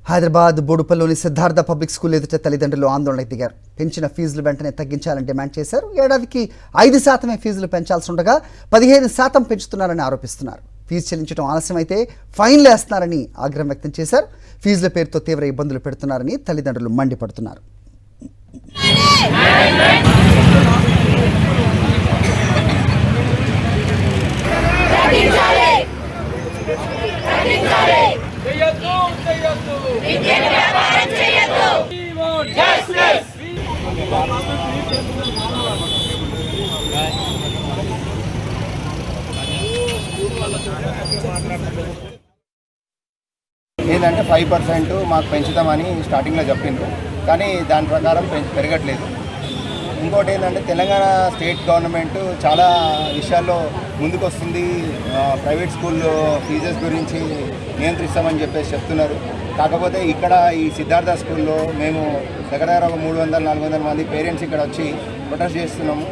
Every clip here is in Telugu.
హైదరాబాద్ బోడుపల్లిలోని సిద్ధార్థ పబ్లిక్ స్కూల్ ఎదుట తల్లిదండ్రులు ఆందోళనకు దిగారు. పెంచిన ఫీజులు వెంటనే తగ్గించాలని డిమాండ్ చేశారు. ఏడాదికి 5% ఫీజులు పెంచాల్సి ఉండగా 15% పెంచుతున్నారని ఆరోపిస్తున్నారు. ఫీజు చెల్లించడం ఆలస్యమైతే ఫైన్లు వేస్తున్నారని ఆగ్రహం వ్యక్తం చేశారు. ఫీజుల పేరుతో తీవ్ర ఇబ్బందులు పెడుతున్నారని తల్లిదండ్రులు మండిపడుతున్నారు. ఏంటంటే 5% మాకు పెంచుతామని స్టార్టింగ్లో చెప్పిండ్రు, కానీ దాని ప్రకారం పెరగట్లేదు. ఇంకోటి ఏంటంటే తెలంగాణ స్టేట్ గవర్నమెంట్ చాలా విషయాల్లో ముందుకు వస్తుంది. ప్రైవేట్ స్కూల్లో ఫీజెస్ గురించి నియంత్రిస్తామని చెప్పేసి చెప్తున్నారు. కాకపోతే ఇక్కడ ఈ సిద్ధార్థ స్కూల్లో మేము దగ్గర 300-400 మంది పేరెంట్స్ ఇక్కడ వచ్చి ప్రొటెస్ట్ చేస్తున్నాము.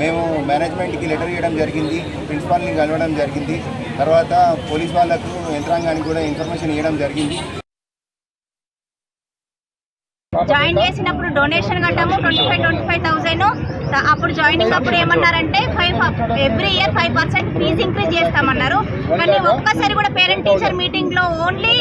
మేము మేనేజ్మెంట్కి లెటర్ ఇవ్వడం జరిగింది, ప్రిన్సిపాల్ని కలవడం జరిగింది, తర్వాత పోలీస్ వాళ్ళకు యంత్రాంగానికి కూడా ఇన్ఫర్మేషన్ ఇవ్వడం జరిగింది. జాయిన్ చేసినప్పుడు డొనేషన్ కట్టాము 25,000. అప్పుడు జాయినింగ్ అప్పుడు ఏమన్నారంటే ఎవ్రీ ఇయర్ 5% ఫీజు ఇంక్రీజ్ చేస్తామన్నారు. కానీ ఒక్కసారి కూడా పేరెంట్ టీచర్ మీటింగ్ లో ఓన్లీ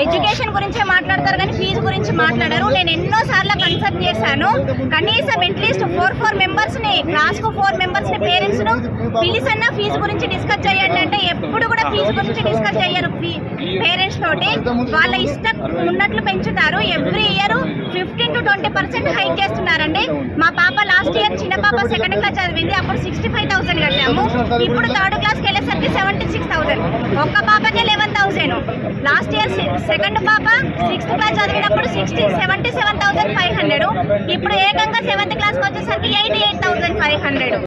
ఎడ్యుకేషన్ గురించే మాట్లాడతారు, కానీ ఫీజు గురించి మాట్లాడారు. నేను ఎన్నో సార్లు కన్సల్ట్ చేశాను. కనీసం అట్లీస్ట్ 4 మెంబర్స్ ని, క్లాస్ కు 4 మెంబర్స్ ని పేరెంట్స్ ను పిలిచన్నా ఫీజు గురించి డిస్కస్ చేయండి అంటే ఎప్పుడు కూడా ఫీజు గురించి డిస్కస్ చేయరు. పేరెంట్స్ తోటి వాళ్ళ ఇష్టం ఉన్నట్లు పెంచుతారు. ఎవ్రీ ఇయర్ 15 to 20% హైక్ చేస్తున్నారండి. మా పాప లాస్ట్ ఇయర్, చిన్న పాప 2nd క్లాస్ చదివింది, అప్పుడు 65,000 కట్టాము. ఇప్పుడు 3rd క్లాస్కి వెళ్ళేసరికి 76,000. ఒక్క పాపకే 11,000. లాస్ట్ ఇయర్ 2nd పాప 6th క్లాస్ చదివినప్పుడు 77,500. ఇప్పుడు ఏకంగా 7th క్లాస్కి వచ్చేసరికి 88,500.